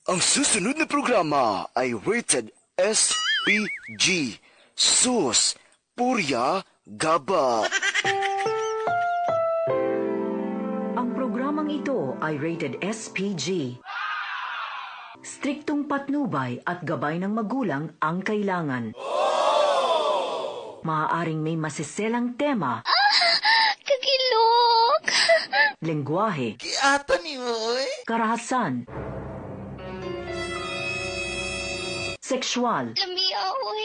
Ang susunod na programa ay rated SPG. Sus, Purya Gaba. Ang programang ito ay rated SPG. Striktong patnubay at gabay ng magulang ang kailangan. Maaaring may masiselang tema, Kagilok! lengguwahe, Kiato ni mo eh. karahasan, sexual, Lamiaoy.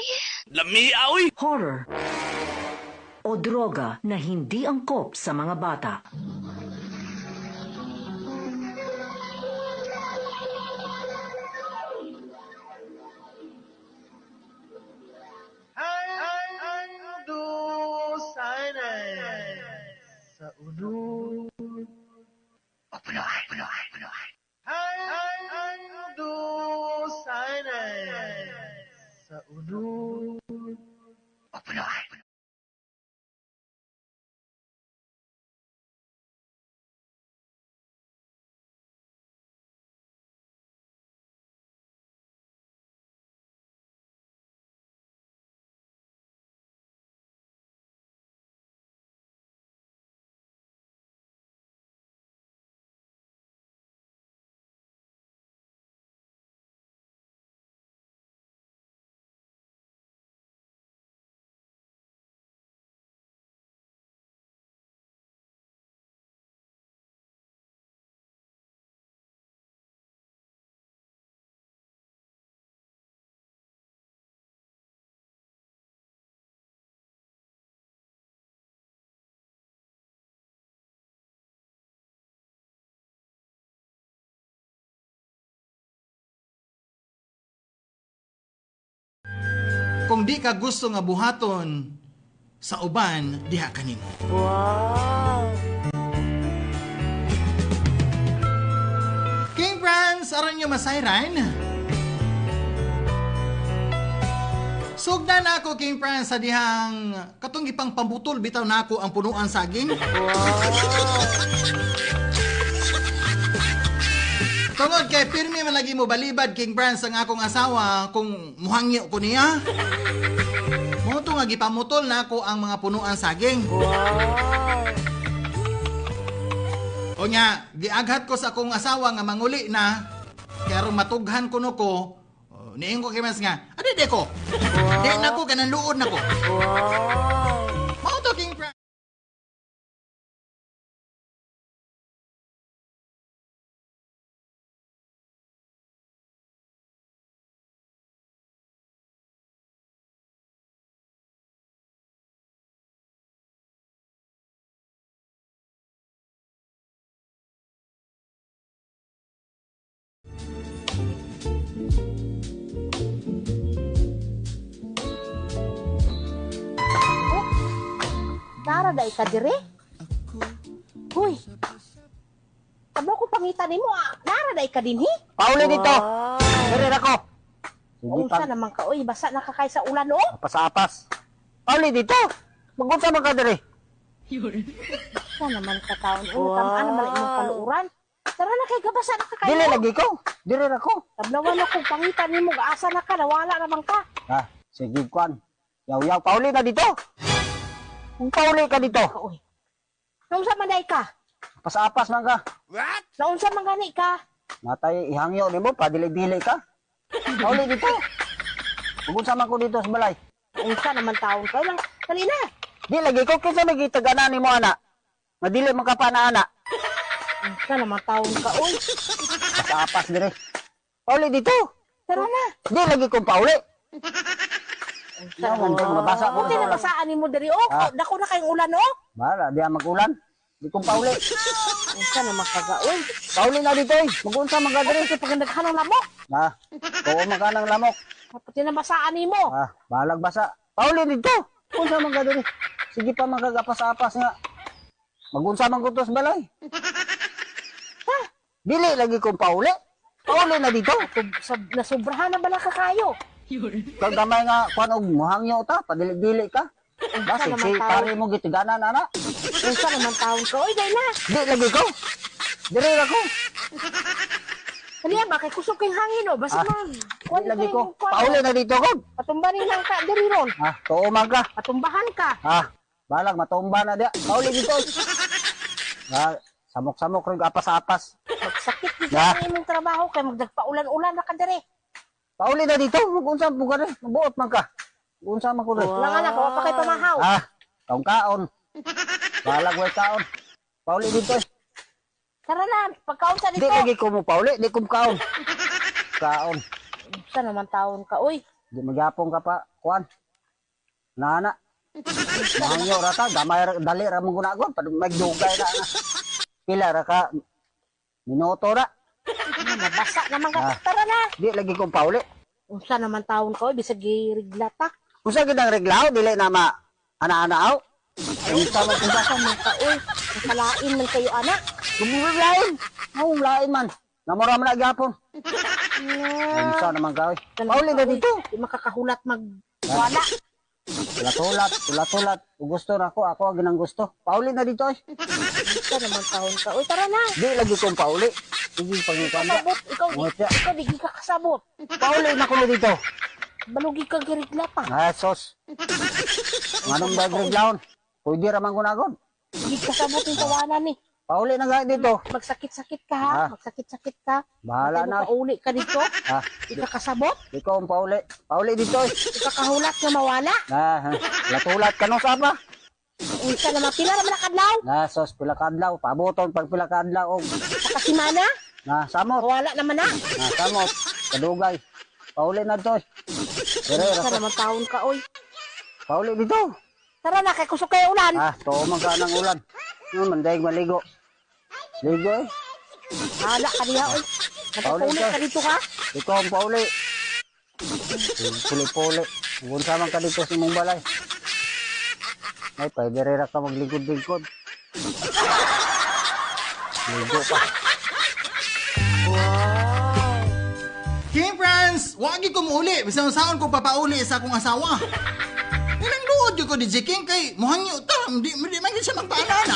Lamiaoy! horror, o droga na hindi angkop sa mga bata. Sa ulo. Ando sana sa ulo. Kung di ka gusto nga buhaton sa uban, diha kanimo. Wow! King Franz, aron nyo masayran? Sugdan na ako, King Franz, sa dihang katong ipang pambutol, bitaw na ako ang punuan saging. Tungod kay pirmi man lagi mo balibad, King Franz, ang akong asawa kung muhangyo ko niya. Mo to nga gipamutol na ako ang mga punuan saging. O nga, giaghat ko sa akong asawa nga manguli na, kaya ron matughan ko no ko, niing ko kay Mas nga, ade ko, di na ko, ganang luod na ko. Mo to, King Franz. Naraday ka dire? Hoy. Tablo ko pangitan nimo, naraday ka dinhi? Pauli dito. Dire ako. Unsa naman ka oy, basa na ka kay sa ulan o? Apas-apas. Pauli dito. Magunsa man ka dire. Sa naman ka taon, tamaan naman imong kaluuran. Tara na kay gabasa na ka kayo. Dili lagi ko. Dire ako. Tablawan ako pangitan nimo, gaasa na ka, nawala naman ka. Ha, sige kwan. Yaw-yaw, pauli na dito. Kung pauli ka dito. Oy. Naunsa man day ka? Apas-apas man ka. Naunsa man gani ka? Natay ihangyo nimo, padilig-dili ka. Pauli dito. Magunsa man ko dito sa balay. Unsa naman taon ka lang. Dali na. Di lagi ko kinsa lagi tagana nimo ana. Madili man ka pa na ana. Unsa naman taon ka oy? Apas-apas dire. Pauli dito. Tara na. Di lagi kong pauli. Yawan sa mga basa ko. Kunti na basaan nimo diri o. Dako na kayong ulan o. Bala, di magulan. Di kong pauli. Unsa naman kaga oy? Pauli na dito eh. Magunsa man ka dire. Kasi pagandaghan ng lamok. Ha, tuwa man ka ng lamok. Pati na basaan nimo. Ah, balag basa. Pauli dito. Unsa man ka dire. Sige pa man kagapas-apas nga. Magunsa man ko to sa balay. Ha? Dili lagi kong pauli. Pauli na dito. Nasubrahan na bala ka kayo. Kag gamay nga kuan og muhangyo ta, padili-dili ka. Basi naman si tao? pare mo gitiganan ana. Unsa naman taon ka? Oy, day na. Di lagi ko. Dire ako. Kaniya ba kay kusog kay hangin o basta Ah, man. Di lagi ko. Pauli na dito ko. Patumbanin lang ka diri ron. Tuo man ka. Patumbahan ka. Balag matumba na dia. Pauli dito. Samok-samok rin apas-apas. Magsakit di Ah. sa imong trabaho kay magdagpaulan-ulan na ka diri. Pauli na dito. Mag-unsa po ka rin. Mabuot man ka. Mag-unsa man ko rin. Lang anak, wa pa kay pamahaw. Kaon. Balag way kaon. Pauli dito. Tara na, pagkaon sa Di dito. lagi ko mo pauli. Di ko kaon. Kaon. Sa naman taon ka, uy. Di magyapong ka pa. Kuan. Nana. Mangyo rata. Gamay dali ra mong gunagon. Magdugay na. Pila ra ka. Minuto ra. Mabasa naman ka. Tara na. Di lagi kong pauli. Unsa naman taon ka, uy. Bisag giriglata. Kung sa gidang reglaw, dili na ma ana-anaaw. Ang sama kong basa. Sa mga ka, uy. Nakalain man kayo, anak. Gumulog lain. Ang lain man. Namura man na gyapon. Ang sa naman ka, oy. Pauli na dito. Di makakahulat magwala. Tulat. Kung gusto na ako ang ginang gusto. Pauli na dito, oy. Unsa naman taon ka, uy. Tara na. Di lagi kong pauli. Sige, pagkikanda. Kasabot. Ikaw, di ka kasabot. Pauli na ko na dito. Balugi ka giriglata. Sos. Anong ba reglawon? Pwede raman gunagon. Di kasabot yung tawanan ni. Pauli na nga dito. Magsakit-sakit ka, ha? Magsakit-sakit ka. Bahala Kaya na. pauli ka dito. Ah, Di ka kasabot. di ko ang pauli. Pauli dito, oy. Di ka kahulat na mawala. Latulat ka no sapa. Unsa naman, pila naman nakadlaw. Sos, pila kadlaw. Pabuton pag pila kadlaw. Sa kasimana. Samot. Wala naman na. Samot. Kadugay. Pauli na to. Unsa naman taon ka, oy. Pauli dito. Tara na, kay kusok kayo ulan. Tuo man ka ng ulan. Mandaig maligo. Ligo eh. Hala ka niya, oy. Nagpapulit ka dito ka. Ikaw ang pauli. Puli-puli. Unsa man ka dito sa mong balay. Ay, pwede rin ka magligod-ligod. Ligo pa. King friends, wagi ko muuli. Bisang saan ko papauli sa akong asawa. Ilang luod yun ko, DJ King, kay muhangyo ta. Di man yun siya magpaalala.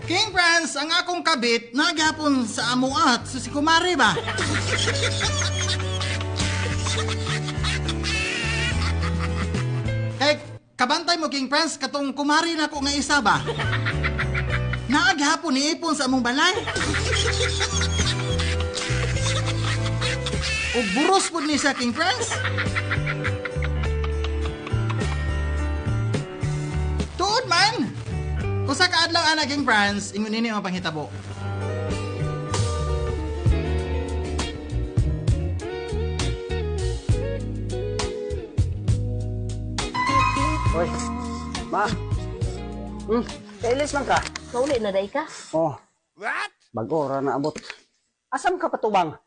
King friends, ang akong kabit, nagyapon sa amuat. So si Kumari ba? Kay, kabantay mo, King friends, katong Kumari na ko nga isa ba? Naaghapon ni Ipon sa among balay. O buros po ni sa King friends. Tuod man. Kung sa kaadlaw ana King friends, ingon nini ang panghitabo. Oy. Ma. Kailis man ka. Pauli na day ka. Oh. What? Bago ra na abot. Asam ka patubang?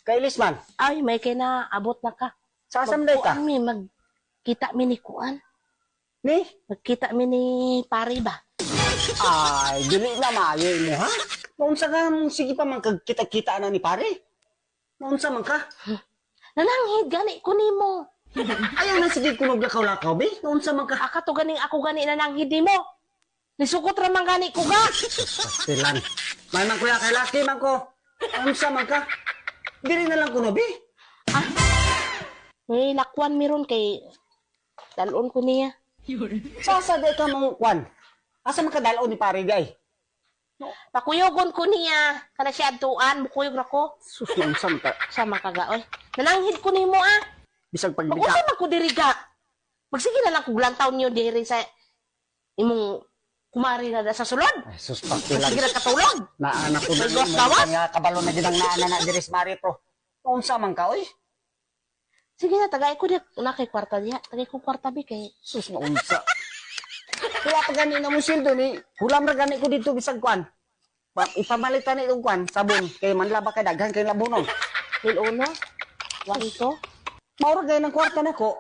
Kailis man. Ay, may kay na abot na ka. Sa asam day ka? Magkita mi ni Kuan. Ni? Magkita mi ni Pari ba? Ay, dili na maayo mo ha? Naunsa ka mong sige pa man kagkita-kita na ni pare? Naunsa man ka? Nananghid gani ko nimo. Ayaw na sige kunog lakaw-lakaw, be? Naunsa man ka? Ako gani nananghid nimo. Nisukot ra man gani ko ga. Silan. May man kuya kay laki man ko. Naunsa man ka? Dili na lang kuno, be? May lakwan miron kay dalon ko niya. Sasa de ka mong kwan. Asa man ka dalon ni pare day? Pakuyogon ko niya. Kana siya adtuan, mukuyog ra ko. Sus, naunsa man ka? Sama ka ga, oy. Nananghid ko nimo ah. Bisag Mag-usa pagbita. man ko diri ga. Magsige na lang kog lantaw niyo diri sa imong kumari na sa sulod. Ay, sus, pastilan. Sige na katulog. Naanak ko na May gawas-gawas? nga kabalo na ginang naana na diris mari pro. Naunsa man ka, oy? Sige na, tagay ko di na kay kwarta diha. Tagay ko kwarta bi kay Sus, naunsa. Kaya pa gani na mo sildo ni, hulam ra gani ko dito bisag kwan. Ipamalitan itong kwan, sabon. Kay manlaba kay daghan kay labunon. Hiluno. Wanto. Maura gay ng kwarta na ko.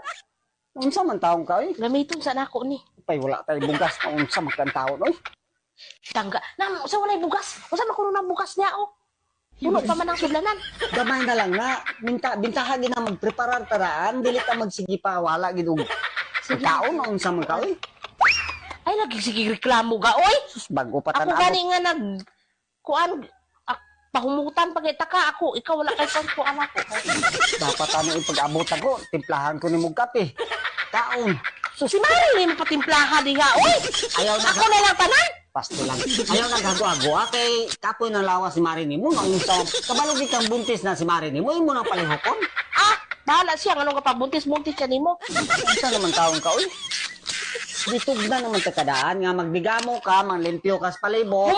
Unsa man taong ka, oy? Gamiton sa nako ni. Pay wala tay bugas. Unsa man kan taon, oy? Tangga. Nang sa walay bugas. Usa man kuno nang bugas niya oh. Puno pa man ang sudlanan. Gamay na lang na. Bintaha gina magpreparar taraan. Dili ka magsigi pa, wala gid og taon. Unsa man ka, oy? Ay, lagi sige reklamo ga, oy. Bago pa Ako tanawon. gani nga kuan, pahumutan pagkita ka ako. Ikaw wala kay kuan ako. Dapat ano yung pag-abutan ko, timplahan ko ni mong kape. Kaon. Si Mari ni mo patimplahan diha, oy. Ayaw na Ako na lang tanan. Pasto lang. Ayaw na gago-ago. Kay kapoy ng lawas si Marini mo. Ang kabalog kang buntis na si Marini mo. Imo nang palihokon. Bahala siya anong kapabuntis-buntis siya nimo. Isa naman taon ka, uy. Ditog na naman takadaan nga magdigamo ka, manglimpyo ka sa palibot.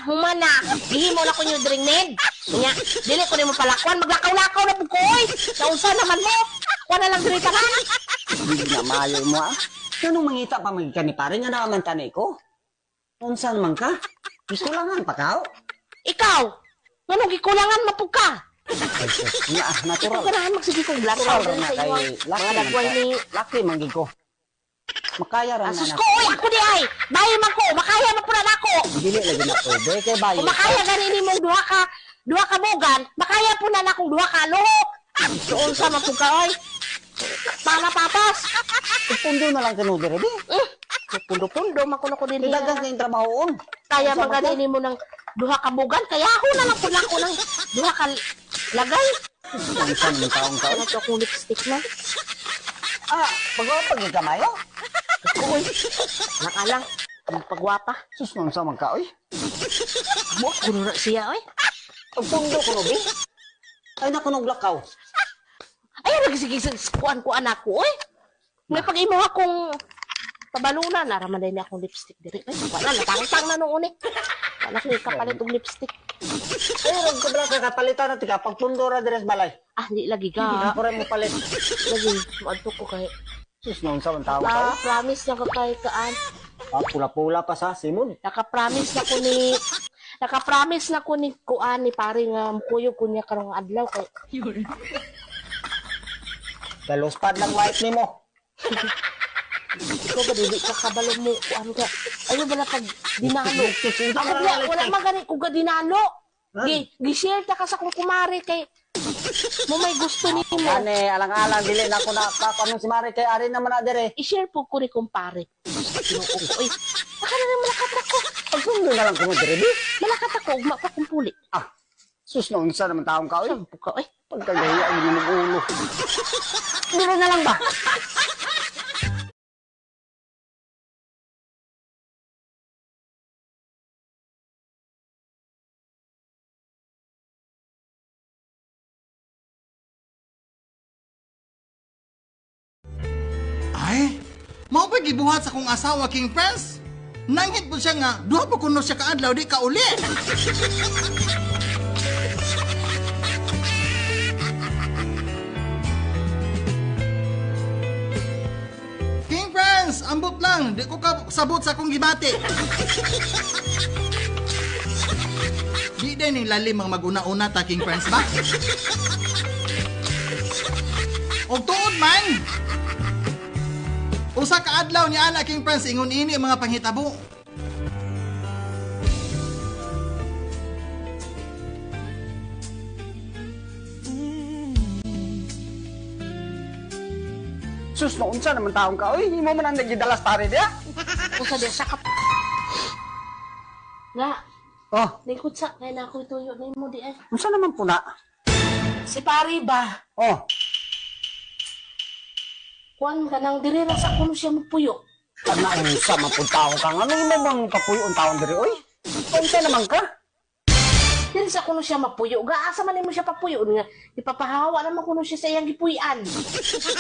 Humana. Gihimo na ko yung drink ned. Nya, dili ko nimo palakwan, maglakaw-lakaw na pud ko oy. Naunsa naman mo? Kuha na lang diri tanan. Hindi na maayo mo, ah. Anong mangita pa magikan ni pare nga naman tanay ko? Unsa naman ka? Gusto langan pa ka? Ikaw, nganong gikulangan mapug ka? Ay, sus. Nga, Ikaw natural. ganahan magsige kong lakaw Natural din na sa kay iyo. laki Mga dagway ni Laki manggig ko. Makaya ra na Asus na. ko, oy, ako di ay. Bayo man ko, makaya man pula nako. Dili lagi na pwede kay bayo. Kung makaya gani nimo duha ka bugan, makaya po na nakong duha ka luho. Doon sa mapug ka oy. Para papas. Pundo na lang kanudere di. Pundo-pundo makuno ko din. Dagang kayong trabahoon. Kaya Unsa man ka? magani nimo ng duha ka bugan, kaya ako na lang pula ko ng duha ka lagay. Unsa man taong ka? Ano to kung lipstick na? Pag kamayo. Uy, nakalang. Ang pagwapa. Sus nang sa man ka, oy. Mo, kuno na siya, oy. Pagpundo ko no, bi. Ay, nakunog lakaw. Ay, nagsige sa kuan ako, oy. May pag-imo akong pabalunan, naraman din akong lipstick diri. Ay, wala, natangtang na noon eh. Wala ko kapalit og lipstick. Ay, rog ko bala ka kapalitan na tika. Pagpundo ra deres balay. Di lagi Hindi ka. ko rin mo palit. Lagi, maadto ko kay. Sus nang sa man taong ka, oy. Promise na ko kay kaan. Pula-pula pa sa Simon. Naka-promise na ko ni kuan ni pare nga mukuyo ko niya karong adlaw kay. Daluspad lang white ni mo. Ikaw ba dili ka kabalo mo kuan ka. Ayo bala pag dinalo. Ako wala magani ko ga dinalo. Gi-share ta ka sa kong kumare kay mo may gusto nimo. Ane, alang-alang, dili na ako na papanong si Mari kay Ari naman na dire. I-share po ko ni kumpare. Oy, baka na naman malakat ako. Pagpundo na lang ko mo dire, bi. Malakat ako, ugma pa kumpuli. Sus nang sa naman taong ka, oy. Sampo ka, oy. Pagkagaya ang ginong ulo. Dito na lang ba? Ay, mao ba gibuhat sa kong asawa King Prince? Nangit po siya nga, duha pa kuno siya kaadlaw di ka uli. King Prince, ambot lang, di ko ka sabot sa akong gibati. Di din yung lalim ang maguna-una ta King Prince ba? Og tuod man, usa ka adlaw ni ana King Prince ingon ini ang mga panghitabo. Sus nang unsa naman taong ka, oy. Hindi mo man ang nagidalas pare dia. Usa di sa kap. Nga, Oh, lingkod sa kaya na ako ituyo na mo di ay. unsa naman puna? Si pare ba? Oh, Kuan ka nang diri ra sa kuno siya magpuyo. kana unsa man pud taong ka. Ano mo bang papuyon taon dire, oy? Unsa naman ka? Diri sa kuno siya magpuyo. Gaasa man nimo siya papuyo nga. Ipapahawa naman kuno siya sa iyang gipuy-an.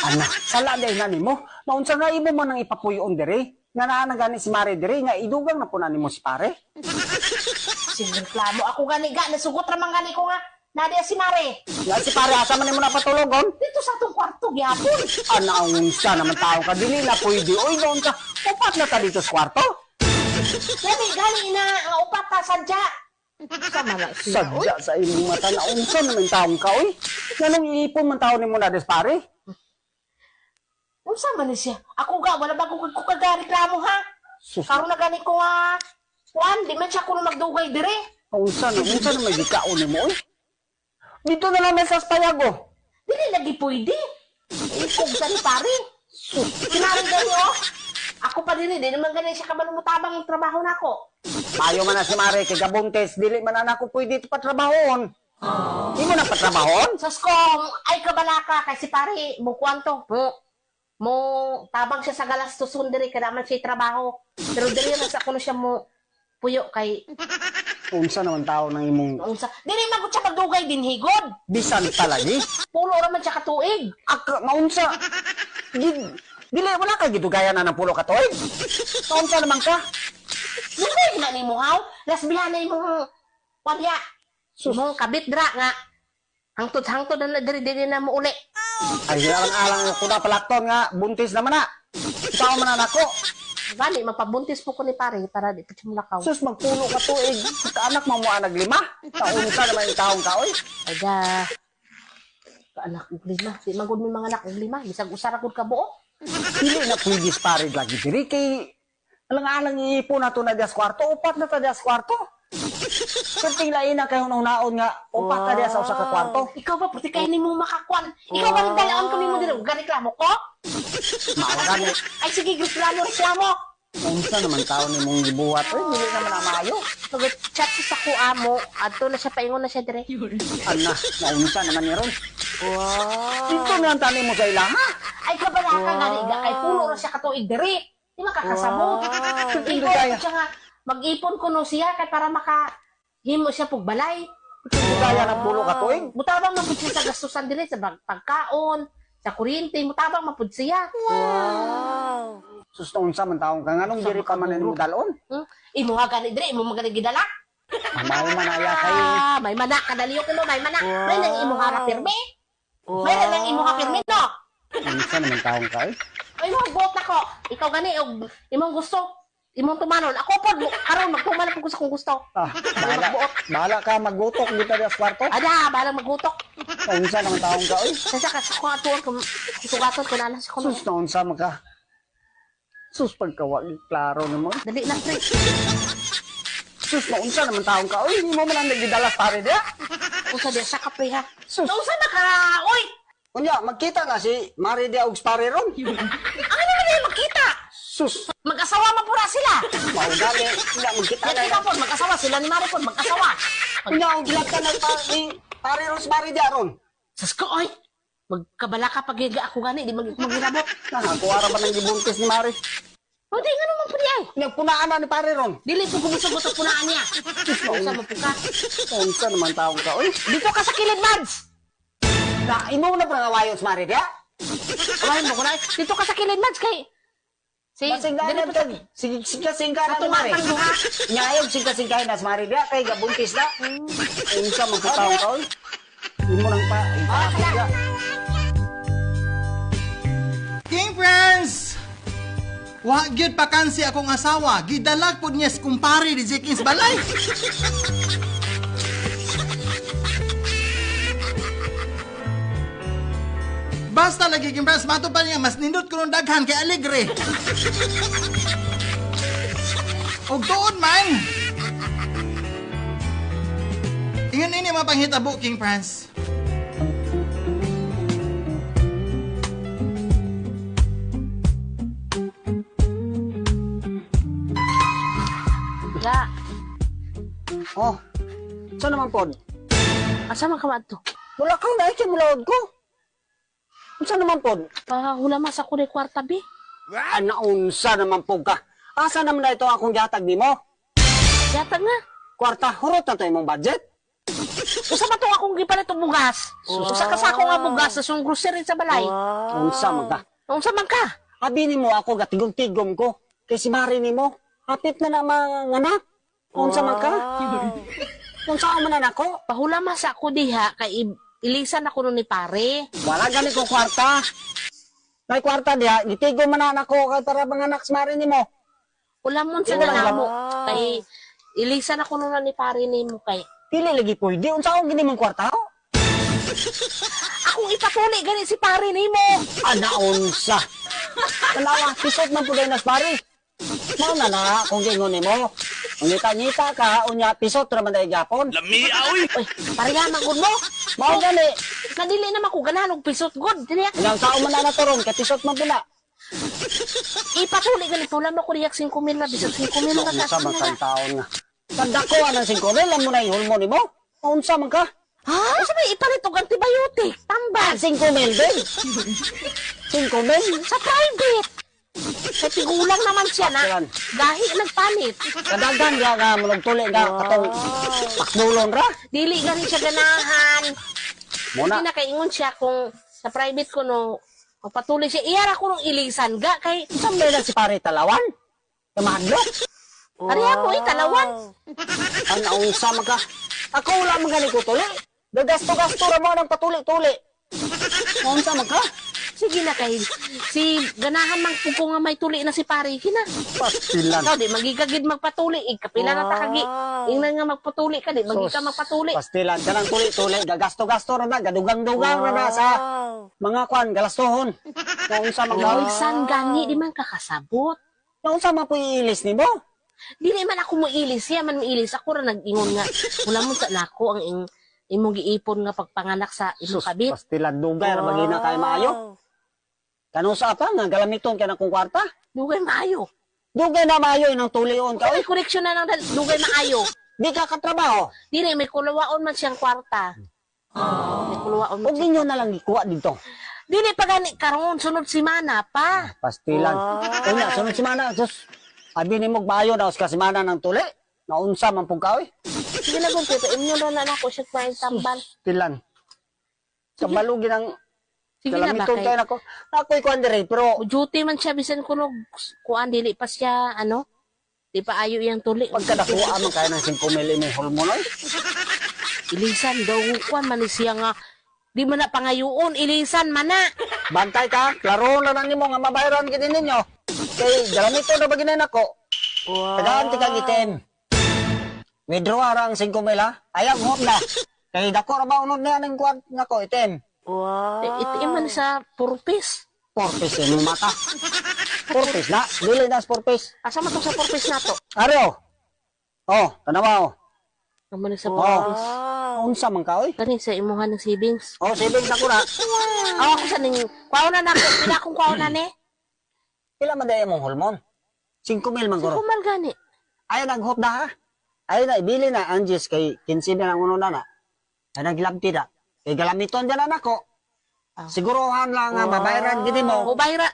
Ana, sala day na nimo. Naunsa nga imo man ang ipapuyon dire? Nga naa na gani si Mari dire nga idugang na puna nimo si pare. Sinreklamo ako gani ga nasugot ra man gani ko nga. Nadia si Mare. Nga si pare asa man nimo napatulogon? Dito sa atong kwarto gyapon. Ana unsa naman taong ka dili na pwede. Oy, noon ka. Upat na ka dito sa kwarto. Gani na nga upat ta sadya. Sama na siya. Sadya sa imong mata na unsa naman taong ka, oy. Ganong iipon man taon nimo na des pare. Unsa man ni siya? Ako ga wala ba ko kagareklamo ha? Sus, Karon na gani ko nga kuan di man siya kuno magdugay dire. unsa naman gikaon nimo, oy. Dito na lang sa payago. Dili lagi pwede. Ikog sa ni pare. Si Mare gani oh. Ako pa din, di naman ganun siya kabalumutabang yung trabaho na ako. Mayo man na si Mari kay gabuntis, dili man na ako pwede ito patrabahon. Di mo na patrabahon? Sus kong, ay kabalaka, kasi pare, mo kwanto, mo tabang siya sa galastusun diri, kada man siya trabaho. Pero diri na sa kuno siya mo puyo kay, Unsa naman tao ng imong unsa, diri magut siya magdugay din higod. bisan talagi? Pulo raman siya katuig. Ak, maunsa? Dili, wala ka gidugayan na ng pulo ka toy? Maunsa naman ka? Dugay na ni mo haw, lasbihan na imong walya. Imong kabit dra nga. Hangtod na diri na mo uli. Ay, alang-alang ko na palakton nga, buntis naman na. Ikaw man na nako. Gani, mapabuntis po ko ni pare para di pa siya mulakaw. Sus, magpulo ka tuig. Sa anak mo mo naglima. Taunsa naman yung taong kaoy. Ay da. Anak ng lima. Di magod mo mga anak ng lima. Bisag usaragod ka buo. Dili na pwedis parid lagi diri kay alang-alang iipon na to na dias kwarto. Upat na ta dias kwarto. Kunting lain na kayo nung naon nga, upat na dias sa usa ka kwarto. Ikaw ba, pati kayo ni mo makakwan. Ikaw ba nang dalaon kami mo dito? Reklamo ko? Maagani. Ay sige, reklamo. Unsa naman tao ni mong gibuhat? Uy, dili naman na maayo. Pag chat sa kuha mo, ato na siya, paingon na siya dire. Ana, naunsa naman ni ron. Wow. Dito nga ang tani mo sa ilaha. Ay kabalaka nga niga, kay pulo na siya katuig dire. Di makakasamo. Hindi Ikaw kaya. siya nga, mag-ipon ko no siya, kay para makahimo siya pug balay. Hindi kaya ng pulo ka tuig. Mutabang mapud siya sa gastusan dire sa pagkaon, sa kuryente, mutabang mapud siya. Wow. Sus, unsa man taong ka. Anong diri pa man mo dalon? Imo nga gani dire, imo magani gidala. Amaw man aya kay. May mana kadaliyo ko no, may mana. May nang imo nga pirmi. May nang imo nga pirmi no. Unsa naman taong ka? Ay mo buot nako. Ikaw gani og imong gusto. Imong tumanon. Ako pod aron magtuman ko sa kung gusto. Bahala ka maggutok dito sa kwarto. Ada, balang magutok. Unsa naman taong ka? Sa ko atuon ko sugaton ko na sa kuno. Sus, na unsa man ka? Sus, pagkawag, klaro naman. Dali na pre. Sus, maunsa naman taong ka. Uy, hindi mo man ang nagdidalas pare dia. Usa di sa kapre ha. Sus. Usa na ka. Oy. Kunya, magkita na si Mari dia og pare ron. Ano naman din makita? Sus, Mag-asawa man pura sila. maugali. Kunya, magkita Yan na. kita po, mag-asawa sila ni Mari po, mag-asawa. Kunya, og gilat ka ng pare ron si Mari dia ron. Sas ko oy. Magkabala ka pag ako gani, di maghirabot. Nakakuwara ba ng gibuntis ni Mari? O di nga naman po di ay. Nagpunaan na ni pare ron. Dili po gumusugot ang punaan niya. Usa mo po ka. Unsa naman taong ka. Uy, Dito ka sa kilid, Mads. imo na pa ngawayon si Mari dia? Awahin mo ko na. Dito ka sa kilid, Mads, kay... Si, Masinganan ka. Sige-singka na to Mari. Atong ha. Nyayog singka-singkahin na si Mari dia kay gabuntis na. Unsa man ka taong ka. Uy, imo nang pa. Ipakita. King friends! Wa gyud pakansi akong asawa, gidalag pod niya sa kumpare di Jekins balay. Basta lagi King friends, mato pa niya mas nindot ko ng daghan kay alegre. Og tuod man. Ingon ini mapanghitabo King friends. Ga, Oh, saan naman po? asa man ka madto? Wala kang naikay mulawad ko. Saan naman po? Pahula mas ako ni kwarta bi. Naunsa naman po ka. Asa naman na ito akong yatag ni mo? Yata nga. Kwarta, hurot na to imong budget. Usa ba to akong gipalit og bugas? Usa ka sa ako nga bugas sa sung grocery sa balay. Unsa man ka. Unsa man ka? Abi ni mo ako gatigom-tigom ko. Kay si Mari ni mo. Hapit na na mga anak. Unsa man ka. Unsa man na nako. Pahula mas ako diha kay ilisan ako nun ni pare. Wala gani ko kwarta. May kwarta diha, gitigom man na nako kay para mga anak si Mari ni mo. Ulamon sa namo kay ilisan ako nun ni pare nimo kay Dili lagi pwede. Unsa akong gini mong kwarta? akong ipatuli gani si pare nimo. Unsa. Tanawa, pisot man po dahil nas Mari. Mao na na, kung gingon ni mo. Ngita-ngita ka, unya pisot naman dahil gapon. Oy, pareha man gud mo. Mao gani. Nadili naman ko ganahan og pisot god. Dili. Ilang tao man na naturon, kay pisot man pula. Ipatuli ganito lang ako riyak 5,000 na bisag 5,000 na Unsa man kasi kang taon nga. Tandako anang 5,000 mo na ihulmo nimo. Unsa man ka? Ha? Sa may ipalit og antibiotic, tambal. 5,000 din. 5,000? Sa private. Sa tigulang naman siya na Yan. gahi nagpalit. Kadagan nga mo tuli nga katong pakdulon ra. Dili gani siya ganahan. Muna. Hindi na kaingon siya kung sa private ko no patuloy siya. Iyara ko nung ilisan ga kay Sambe lang si pare talawan. Kamahadlok. Ariya mo talawan. Ang unsa man ka? Ako wala man gani ko tuli. Gagasto-gasto ra mo ng patuli-tuli. Unsa man ka? Sige na kay si ganahan mang pugo nga may tuli na si pare kina. Pastilan. Ikaw di magigagid magpatuli. Kapila na ta kagi. Ingnan nga magpatuli ka di magi ka magpatuli. Pastilan ka ng tuli-tuli. Gagasto-gasto ra na. Gadugang-dugang ra na sa mga kwan. Galastohon. Unsa man ka? Oy, san gani di man kakasabot. Unsa man po iilis ni mo? Dili man ako moilis, siya man moilis. Ako ra nag-ingon nga. Wala mo sa nako ang imong giipon nga pagpanganak sa imong kabit. Pastilan dugay ra magina kay maayo. Kanusa pa nga galamiton ka na kung kwarta? Dugay maayo. Dugay na maayo inang tulion ka. Oy, koreksyon na lang dugay maayo. Di ka katrabaho. Dili may kulawaon man siyang kwarta. May kulawaon man. Huwag ninyo na lang ikuha dito. Dili pa gani karon sunod semana pa. Pastilan. Una, sunod simana. Sus, abi ni mo bayo na ka simana ng tuli. Naunsa man pong kaoy. Sige na gud pero inyo ra na ako siya kumain tambal. Pastilan. Kabalugin ang Sige na ba galamiton kay kayo nako. Ako'y kuhan dire, pero duty man siya bisan kuno kuan dili pa siya ano. Di pa ayo yang tuli. pagkadakuha man kayo ng 5,000 imong hormonoy. Ilisan daw kuan man ni siya nga di man na pangayoon ilisan man na. Bantay ka, klaro na lang nimo nga mabayaran gid ninyo. Kay galamiton na ba ginay nako? Tagaan ti kag item. Withdraw ara ang 5,000 ha. Ayang hop na. Kay dako ra ba unod na ning kuan nako item. Ito man sa purpose. Porpis imong mata. Porpis na, dili na porpis. Asa man to sa purpose na to? Aryo. Oh, tanawa oh. Naman sa Oh. purpose. Unsa man ka oy? Kani sa imuhan ng savings. Oh, savings na ko na. Ako sa ning kwaon na nako, pila akong kwaon na ni. Pila man daya mong hormon? 5,000 man guro. Kumal gani. Ay naghop na ha. Ay na ibili na Anges kay 15 na ang uno na na. Ay naglabti na. Kay galamiton dyan na nako. Siguruhan lang nga mabayaran gid mo. O bayra.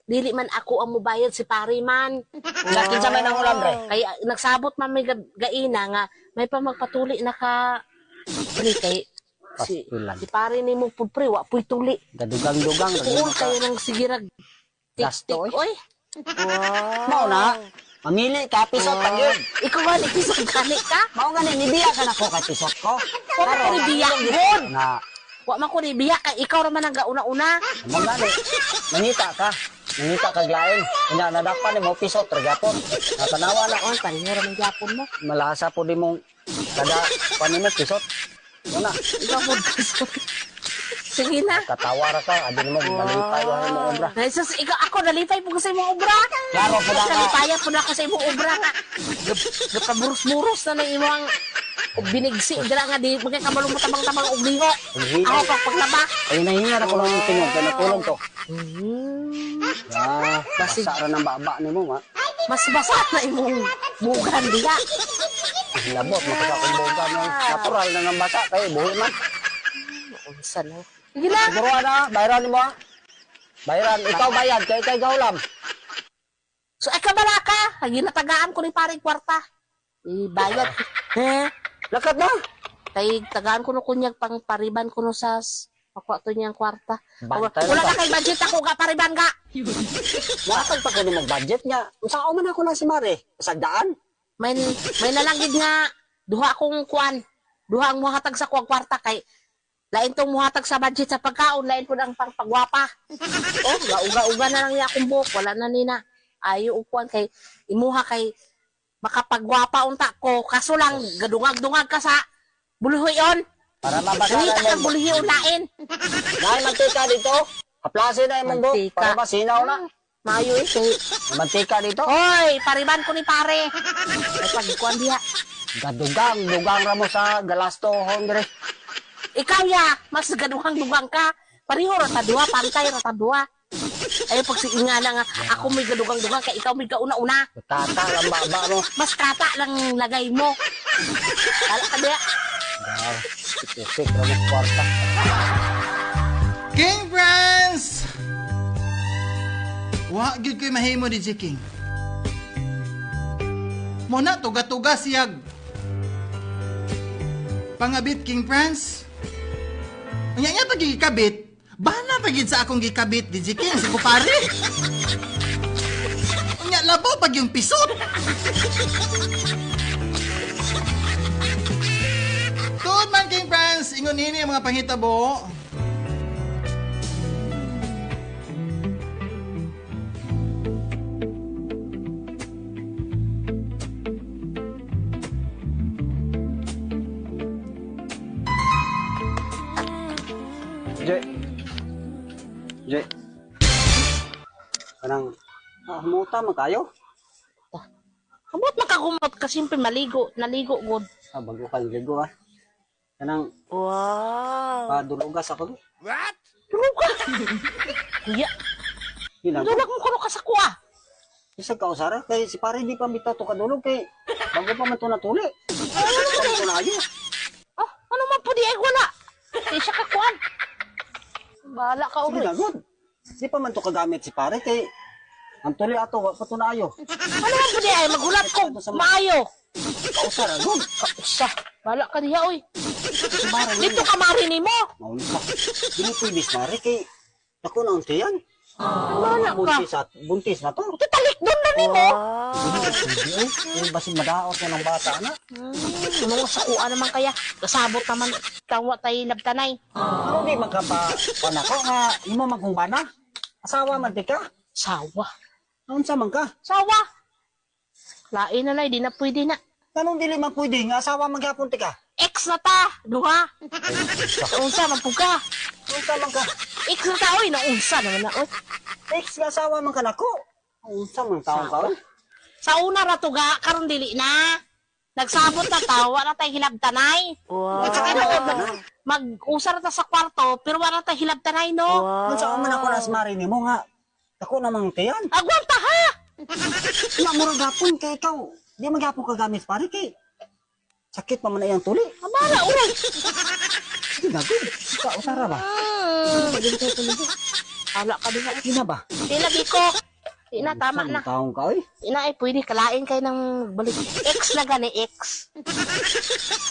Dili man ako ang mubayad si pare man. Lakin sa may nang ulam re. Kaya nagsabot man may gaina nga may pa magpatuli na ka. Pre kay si Pastilan. pare ni mo pupre wa puy tuli. Gadugang-dugang Uul kayo ng sigirag. Gasto, Tik-tik, oy. Mao na. Mamili ka pisot tagyod. Ikaw nga ni pisong gani ka. Mao gani nibiya ka nako kay pisot ko. Wa man ko ni biyak hon. Na Wa man ko ni biyak kay ikaw ra man ang gauna-una. mao gani. Nangita ka. Nangita kag lain. Ina nadakpan nimo pisot ra gyapon. Natanawa na Oy, pareho ra man gyapon mo. malasa po di mong kada panimo pisot. Una, Ikaw mo pisong. Sige na. katawa ra ka, adi mo malipay wa mo obra. Dahil sa ikaw ako nalipay po sa imong obra. Klaro po na ka. Nalipaya po na ako sa imong obra nga. Gapaburus-burus na na imong binigsi dira nga di magkakabalo mo tabang-tabang og liho. Hihina. Ako pagpaglaba. Ay nahinga ra ko lang tingog kay natulog to. Ah, basa ra ng baba nimo ma. Mas basa na imong bugan diha. Labot mo ka kumboga ng natural na ng basa kay buhi man. Unsa na? Sige na. Siguro ana, bayaran mo. Bayaran, ikaw bayad kay gaulam. So ay kabala ka. Lagi natagaan ko ni pare kwarta. Bayad. Lakat na. Kay tagaan ko no kunyag pang pariban ko no sa pakuha to niyang kwarta. Bantay Wala na na kay budget ako ga pariban ga. Nakatag pa ko ni mag-budget nga. Unsao man ako na si Mare? Sagdaan? May nalangid nga duha akong kuan. Duha ang muhatag sa kuwang kwarta kay lain tong muhatag sa budget sa pagkaon, lain po ang pagpagwapa. Oh, uga-uga na lang niya akong buhok, wala na nina. Ayo ukuan kay imuha kay makapagwapa unta ko kaso lang gadungag-dungag ka sa buluhiyon. Para mabasa Nangita na kang mo. buluhiyon lain. Dahil mantika dito. Haplasin na yung buhok. Mantika. Para masinaw na. Mayo eh kay May mantika dito. Hoy, pariban ko ni pare. Ay pagkuan diha. Gadugang, dugang ra mo sa galasto hondre. Ikaw ya, mas gaduhang dugang ka. Pareho ra ta duha, pantay ra ta duha. Ayaw pag ingana nga, ako may gadugang-dugang, kaya ikaw may kauna-una. Tata lang baba mo. Mas kata lang lagay mo. Kala ka diya. Wow, itisik ramo kwarta. King Prince! Wa gyud ko'y mahimo di si King. Muna tuga-tuga siyag. Pangabit King Prince. Unya nga pag gikabit, bana pagid sa akong gikabit di si King, si kupare. Unya labaw pag yung pisot. Tuod man King Prince, ingon nini ang mga pangitabo. Jay. Kanang muta man kayo. Kabot makakumot ka simple maligo, naligo gud. Bago kang ligo Kanang Wow. padurugas ako. Tulog ka. Kuya, Ginagawa. tulog mo kuno ka sa kuha. Isa ka usara kay si pare di pa bitaw to kadulog kay bago pa man to natuli. Ano to na ayo? Oh, ano man po di ay wala. Di siya kakuan. Bahala ka Sige uri. na good. Di pa man to kagamit si pare kay ang tuli ato wa pa to na ayo. Ano man po di ay magulat ko. Maayo. Ka usara good. Isa. Bahala ka diha oy. Si pare Dito ka marini mo. mauni pa. Dili pwede mare kay ako na unti yan. Bahala ka. Buntis na to. Tutalik doon na ni mo. Hindi basin madaot na ng bata na. Mga sa kuha naman kaya. Kasabot naman. Tawa tayo labtanay. Ano di magkapanako nga imo magkumbana? Asawa man di ka? Sawa. Naon sa man ka? Sawa. Lain na di na pwede na. Kanong dili man pwede nga asawa maghapon ti ka? Ex na ta. Duha. Unsa man po ka. Naon sa man ka? Ex na ta oy. Naunsa naman na oy. Ex nga asawa man ka nako. Naon sa man taong ka? Sa una ra to ga karon dili na. Nagsabot na tawa na tay hilabtanay. Wow. At saka noon mag-usar ta sa kwarto pero wala tay hilabtanay no. Kung saan man ako nasmari ni mo nga. Ako namang tiyan. Agwanta ha. Nga murag hapon kay ikaw. Di maghapon ka gamit pare kay. Sakit pa man na iyang tuli. Amara uray. Sige na good. Ika usara ba? Ala ka din. Sige na ba? Di lagi ko. Di na tama na. Taong ka oy. Di na ay pwede kalain kay ng balik. Ex na gani ex.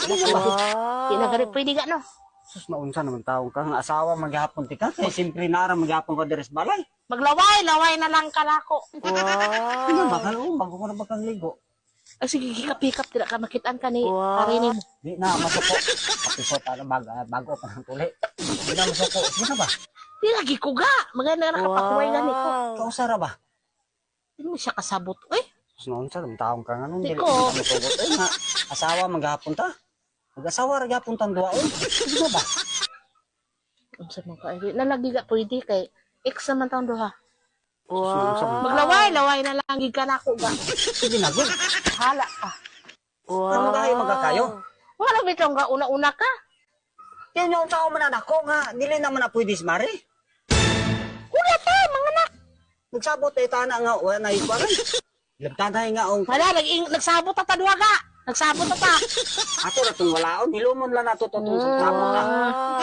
Di na gani pwede ga no. Sus maunsa naman taong ka nga asawa maghapon ti ka. Kay simpre nara maghapon ka deres balay. Maglaway na lang kalako. Ano ba ka bago ko na ba kang ligo? Ay sige hikap-hikap tira ka makitaan ka ni parini mo. Di na masuko. Kapisot na bago pa ng tuli. Di na masuko. Sige na ba? Di lagi ko ga. Maganda na kapakuway gani ko. Kausara ba? Di mo siya kasabot. Uy. Sus maunsa naman taong ka nga nun. Di Dili ko. ka masugot. Ay nga asawa maghapon ta. Mag-asawa ragyapon tang duwa. Sige na ba? Ang sama ka. Nalagi ga pwede kay ex naman taong duha. Wow. Maglaway na lang gid ka na ako ga. Sige na good. Hala ka. Ano kayo magkakayo? Wala bitong ga una-una ka. Yan yung tao man anak ko nga. Dili naman na pwede si Mari. Wala pa mga anak. Nagsabot ay tana nga. Wala na ikwaran. Labtanay nga ang Wala nagsabot ta duha ga. Nagsabot ta. ato na itong walaon. Nilumon lang nato itong sabot na.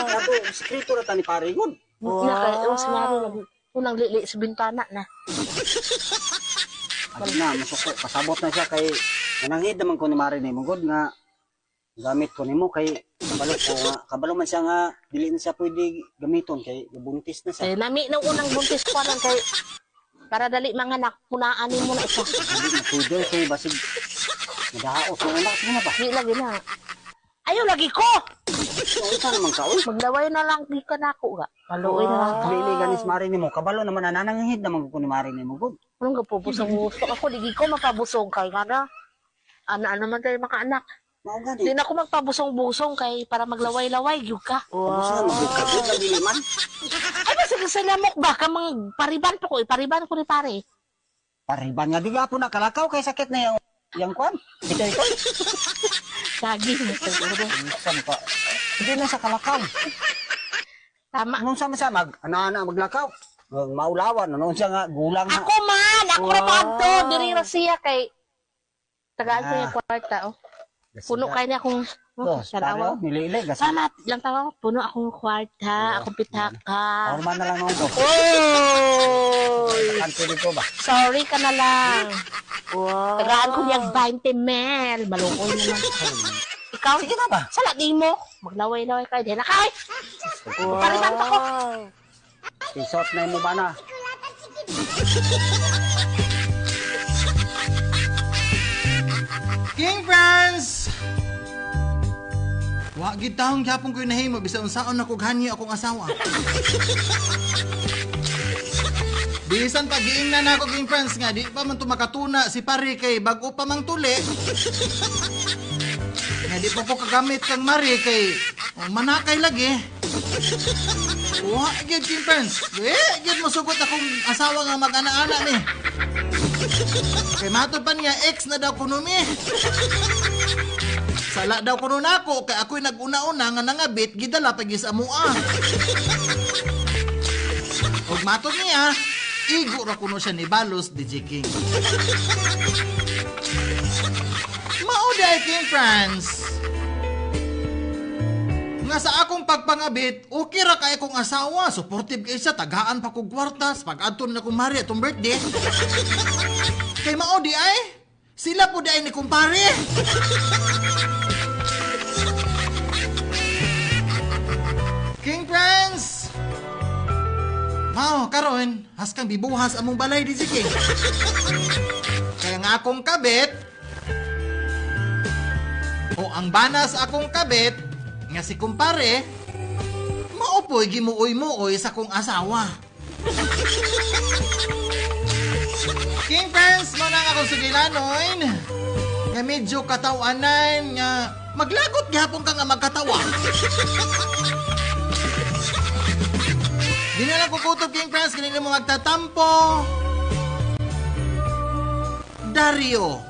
Ato, sekreto na ta ni Parigon. Naka sinaro unang lili sa bintana na. Ano na, masuko. Pasabot na siya kay nananghid naman ko ni Mari ni Mugod nga gamit ko nimo kay kabalo ko nga. Kabalo man siya nga dili na siya pwede gamiton kay buntis na siya. Eh nami nang unang buntis ko lang kay para dali mga anak punaan mo na isa. Hindi na pwede kay basig nadaos na anak. Sige na ba? Di lagi na. Ayaw lagi ko. Ano sa naman ka? Uy, Maglaway na lang di ka na ako ga. Paluoy na lang ka. dili ganis Mari ni mo. Kabalo naman na nananghid naman ko ni Mari ni Mugod. Anong gapubusong gusto ako, di ko mapabusong kay kada. Ana naman tayo mga anak. Mao Di gani. na ako magpabusong-busong kay para maglaway-laway gyud ka. Tapos na magkakit lang dili man. Ay ba sige sa lamok ba ka mang pariban po ko, pariban ko ni pare. Pariban nga di po nakalakaw kay sakit na yang kwan. Ito. Lagi mo siguro. Saan pa? Hindi na sa kalakaw. Tama. Anong sama-sama? Ana-ana maglakaw. Maulawan, ano siya nga, gulang na. Ako man! Ako na to! Diri ra siya kay... Tagaan ko yung kwarta, oh. Puno kayo niya akong... Oh, Sarawa. nilili, gasa. Salamat! Ilang tawa, puno akong kwarta, akong pitaka. Normal na lang naman ko. Oy! Kanto dito ba? Sorry ka na lang. Tagaan ko niyang 20 ml. Malukoy naman. Ikaw? Sige na ba? Sala, di mo. Maglaway-laway kayo. Di na kayo. Paritan pa ko. Isot na mo ba na? King friends! Wa gid taong gyapon ko nahimo bisan unsaon ako ganhi akong asawa. Bisan pag giingnan nako king friends nga di pa man to makatuna si pare kay bag-o pa mang tuli. Nga di pa ko kagamit kang mari kay manakay lagi. Wa gid king friends. Gid masugot akong asawa nga mag-ana-ana ni. Kay matod pa niya ex na daw kuno mi. Sala daw kuno nako kay ako'y nag-una-una nga nangabit gidala pag sa amoa. Og matod niya, igo ra kuno siya ni Balos DJ King. Mauday King France. Nga sa akong pagpangabit, okay ra kay akong asawa, supportive kay siya, tagaan pa kong kwartas pag adton na kong mari atong birthday. Kay maudi ay sila po di ay ni kumpare. King Prince! Mao, karon, has kang bibuhas among balay di si King. Kaya nga akong kabit, o ang banas akong kabit, nga si kumpare, maupoy gimuoy-muoy sa kong asawa. King Prince, mo nang akong sugilanoin, nga medyo katawanan, nga maglagot gihapon ka nga magkatawa. Di na lang kukutob King Prince, kanina mo magtatampo. Dario.